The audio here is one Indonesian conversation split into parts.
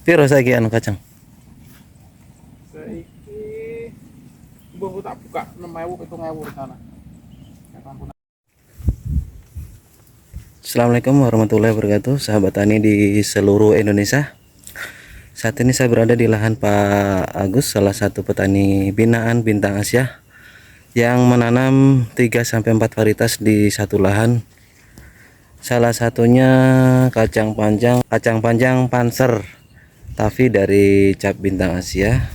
Piro saiki anu kacang? Saiki mbok tak buka 6.000 7.000 di sana. Assalamualaikum warahmatullahi wabarakatuh, sahabat tani di seluruh Indonesia. Saat ini saya berada di lahan Pak Agus, salah satu petani binaan Bintang Asia yang menanam 3-4 varietas di satu lahan. Salah satunya kacang panjang Panser Tavi dari cap Bintang Asia.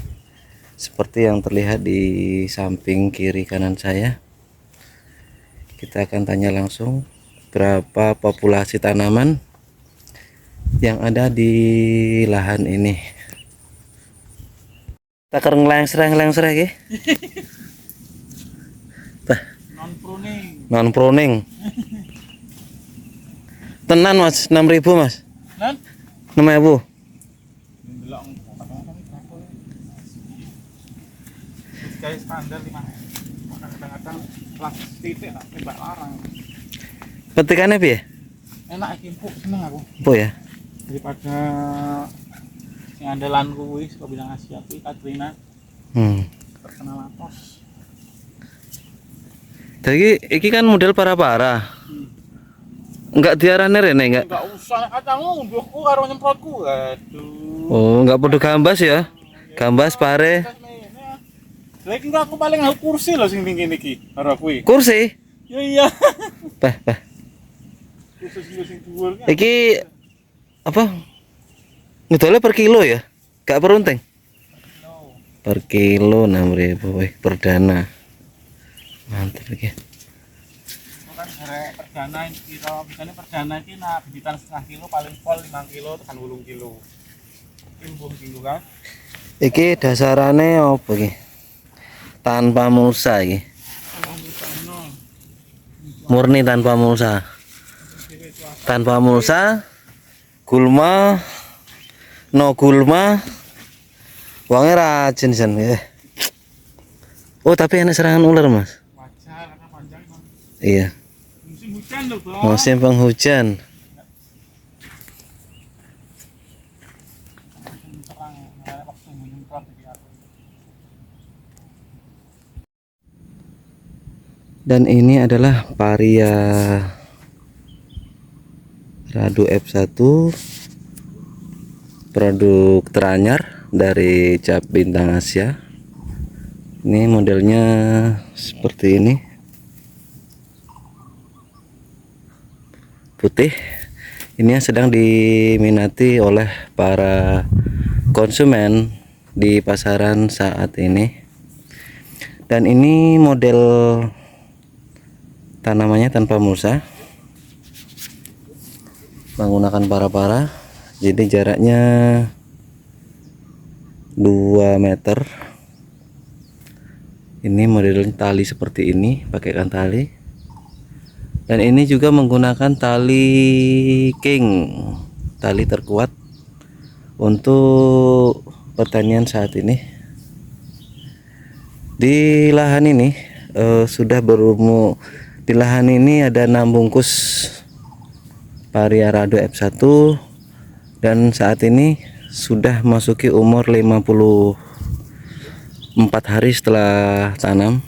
Seperti yang terlihat di samping kiri kanan saya. Kita akan tanya langsung berapa populasi tanaman yang ada di lahan ini. Takar ngeleng-sereng ge. Non pruning. Non pruning. Tenan Mas, 6.000 Mas. Lan 6.000. ndelok kayak standar 5. Kadang-kadang kelas titik tak tembak larang. Petikannya piye? Enak iki empuk, seneng aku. Apa ya? Daripada yang andalanku kuwi saka Bintang Asia kuwi Katrina terkenal atos. Jadi iki kan model para-para. Enggak diarani rene enggak? Enggak usah kacangmu ndukku karo nyemprotku. Aduh. Oh, enggak podo gambas ya? Gambas pare. Lagi enggak aku paling aku kursi loh sing tinggi niki karo kuwi. Kursi. Ya iya. Pah. Kursi sing dhuwur kan. Iki apa? Ngedolnya per kilo ya? Gak per unting? Per kilo 6.000 weh, perdana. Mantap iki. Kan harga perdana kira biasanya perdana iki nak bijitan setengah kilo paling pol 5 kilo tekan 8 kilo. Iki 10 kilo kan. Iki dasarane apa iki? Tanpa mulsa iki. Murni tanpa mulsa. Tanpa mulsa, gulma, no gulma. Wangi rajin sen ya. Oh, tapi enak serangan ular, Mas. Wajar karena panjang kan. Iya. Musim hujan loh, Bro. Musim penghujan. Dan ini adalah Varia Radu F1, produk teranyar dari cap Bintang Asia. Ini modelnya seperti ini, putih. Ini yang sedang diminati oleh para konsumen di pasaran saat ini. Dan ini model tanamannya tanpa mulsa, menggunakan para-para, jadi jaraknya 2 meter. Ini modelnya tali seperti ini, pakaikan tali. Dan ini juga menggunakan tali king, tali terkuat untuk pertanian saat ini. Di lahan ini sudah berumur, di lahan ini ada 6 bungkus Varia Radu F1 dan saat ini sudah masuki umur 54 hari setelah tanam.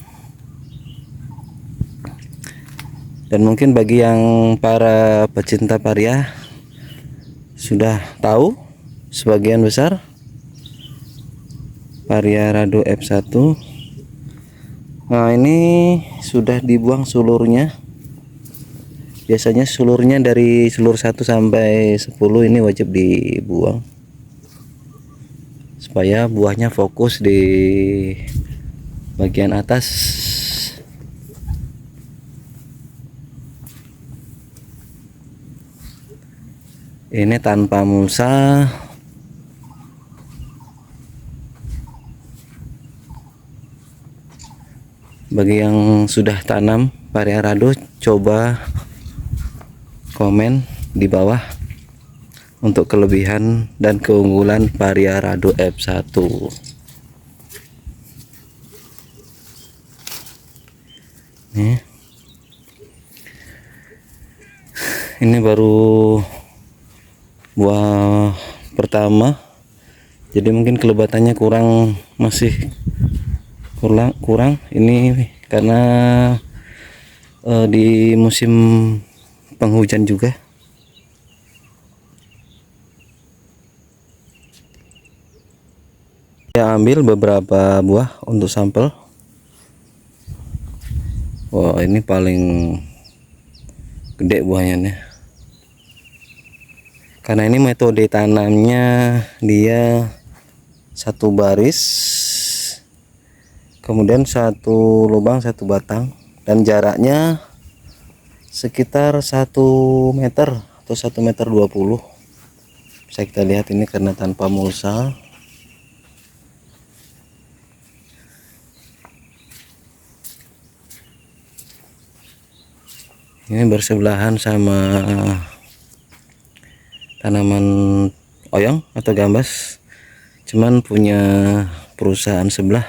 Dan mungkin bagi yang para pecinta Varia sudah tahu sebagian besar Varia Radu F1. Nah, ini sudah dibuang sulurnya. Biasanya sulurnya dari sulur 1 sampai 10 ini wajib dibuang supaya buahnya fokus di bagian atas. Ini tanpa mulsa. Bagi yang sudah tanam Varia Radu, coba komen di bawah untuk kelebihan dan keunggulan Varia Radu F1. Nih. Ini baru buah pertama Jadi mungkin kelebatannya kurang, masih kurang ini karena di musim penghujan juga. Saya ambil beberapa buah untuk sampel. Wah, ini paling gede buahnya nih. Karena ini metode tanamnya dia satu baris, kemudian satu lubang satu batang, dan jaraknya sekitar 1 meter atau 1,20 meter. Bisa kita lihat ini karena tanpa mulsa. Ini bersebelahan sama tanaman oyong atau gambas, cuman punya perusahaan sebelah.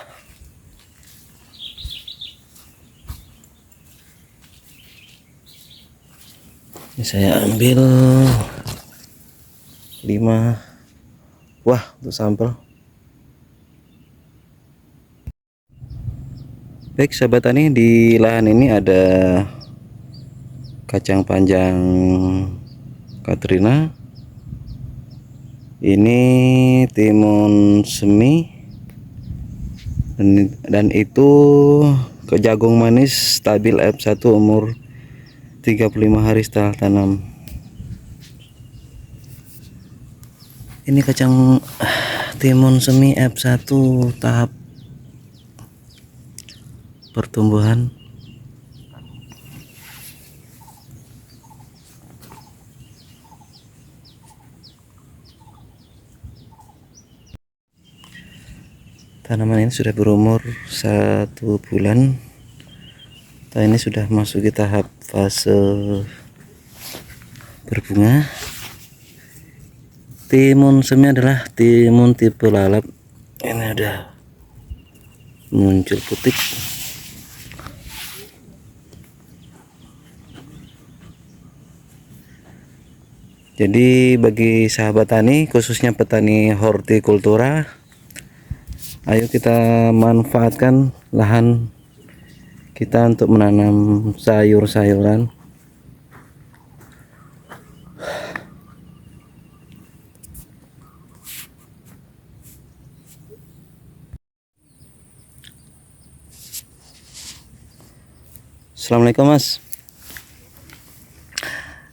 Ini saya ambil 5 buah untuk sampel. Baik sahabat tani, di lahan ini ada kacang panjang Katrina, ini timun semi, dan itu ke jagung manis stabil F1 umur 35 hari setelah tanam. Ini kacang timun semi F1 tahap pertumbuhan. Tanaman ini sudah berumur 1 bulan. Ini sudah masuk ke tahap fase berbunga. Timun semi adalah timun tipe lalap. Ini ada muncul putik. Jadi bagi sahabat tani, khususnya petani hortikultura, ayo kita manfaatkan lahan kita untuk menanam sayur-sayuran. Assalamualaikum Mas.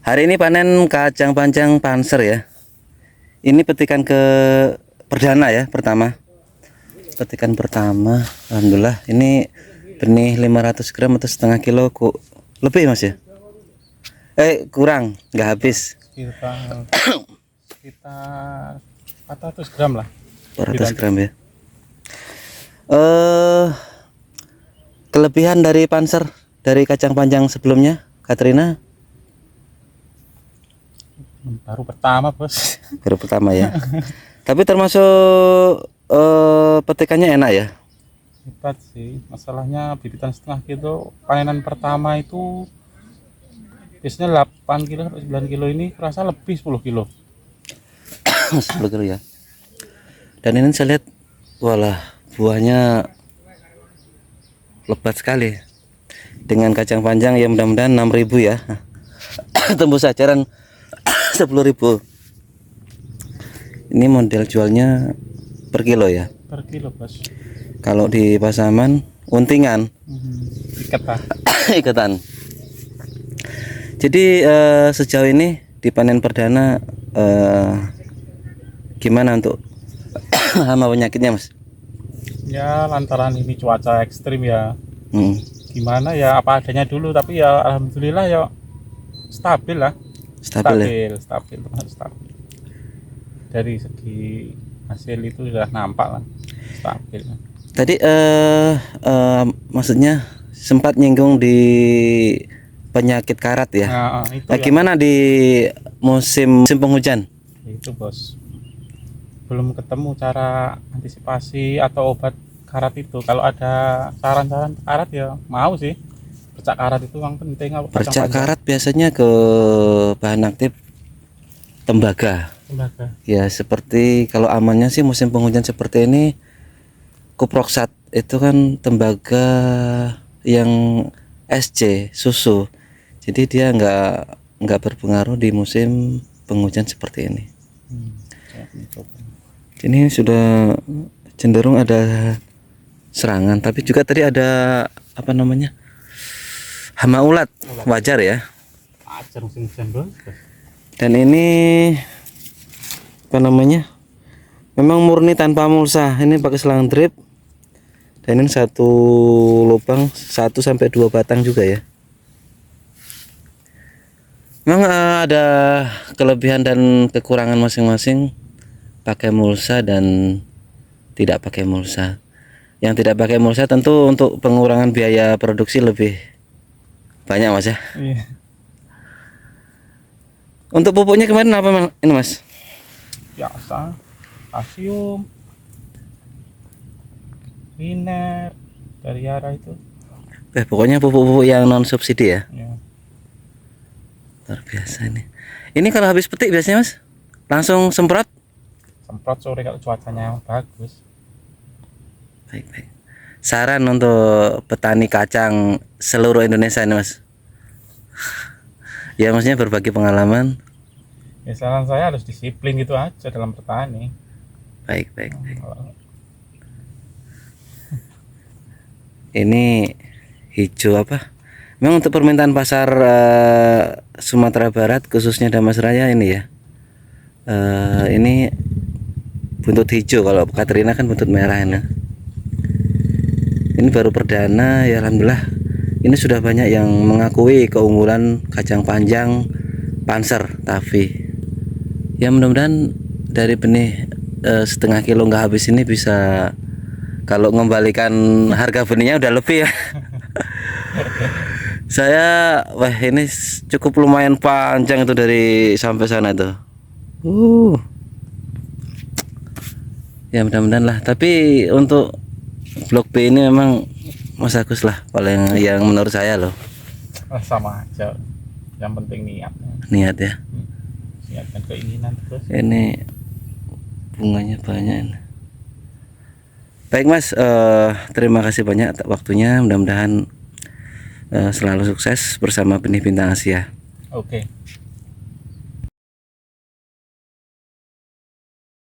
Hari ini panen kacang panjang panser ya. Ini petikan ke perdana ya, pertama. Petikan pertama, alhamdulillah. Ini benih 500 gram atau setengah kilo kok lebih Mas ya? Kurang, nggak habis. Sekitar 400 gram lah. 400 gram ya. Kelebihan dari panser dari kacang panjang sebelumnya, Katrina? Baru pertama bos. Baru pertama ya. Tapi termasuk petikannya enak ya. Hebat sih, masalahnya bibitan setengah kilo panenan pertama itu biasanya 8 kilo sampai 9 kilo, ini terasa lebih 10 kilo. 10 kilo ya. Dan ini saya lihat, walah, buahnya lebat sekali. Dengan kacang panjang ya, mudah-mudahan 6.000 ya. Tembus ajaran 10.000. Ini model jualnya per kilo ya. Per kilo bos. Kalau di Pasaman untingan, Ikat ikatan. Jadi sejauh ini di panen perdana gimana untuk hama penyakitnya Mas? Ya lantaran ini cuaca ekstrim ya. Gimana ya, apa adanya dulu, tapi ya alhamdulillah ya stabil lah. Stabil ya? Stabil. Dari segi hasil itu sudah nampak lah, stabil lah. Tadi maksudnya sempat nyinggung di penyakit karat ya. Nah, gimana di musim penghujan? Itu bos, belum ketemu cara antisipasi atau obat karat itu. Kalau ada saran-saran karat ya mau sih. Percak karat itu yang penting. Percak karat biasanya ke bahan aktif tembaga. tembaga. Ya seperti kalau amannya sih musim penghujan seperti ini, kuproksat itu kan tembaga yang SC susu, jadi dia nggak berpengaruh di musim penghujan seperti ini. Saya akan coba. Ini sudah cenderung ada serangan, tapi juga tadi ada apa namanya, hama ulat, wajar ya. Ajar musim hujan doang. Dan ini apa namanya, memang murni tanpa mulsa, ini pakai selang drip. Dan ini satu lubang 1 sampai 2 batang juga ya. Memang ada kelebihan dan kekurangan masing-masing pakai mulsa dan tidak pakai mulsa. Yang tidak pakai mulsa tentu untuk pengurangan biaya produksi lebih banyak mas ya. Iya. Untuk pupuknya kemarin apa ini mas? Biasa. Kasium. Miner dari arah itu. Pokoknya pupuk-pupuk yang non subsidi ya. Ya. Luar biasa ini. Ini kalau habis petik biasanya mas langsung semprot? Semprot sore kalau cuacanya bagus. Baik. Saran untuk petani kacang seluruh Indonesia ini mas. Ya maksudnya berbagi pengalaman. Ya, saran saya harus disiplin gitu aja dalam bertani. Baik. Kalau Ini hijau apa? Memang untuk permintaan pasar Sumatera Barat khususnya Damasraya ini ya. Ini buntut hijau, kalau Katrina kan buntut merah ini. Ini baru perdana ya, alhamdulillah. Ini sudah banyak yang mengakui keunggulan kacang panjang Panser Tavi. Ya mudah-mudahan dari benih 1/2 kilo nggak habis ini bisa, kalau mengembalikan harga benihnya udah lebih ya. Saya ini cukup lumayan panjang itu dari sampai sana tuh. Ya mudah-mudahan lah. Tapi untuk blok B ini memang Mas Agus lah paling yang menurut saya loh. sama aja. Yang penting niat. Niat ya. Niat dan keinginan terus. Ini bunganya banyak ini. Baik mas, terima kasih banyak waktunya. Mudah-mudahan selalu sukses bersama Benih Bintang Asia. Oke.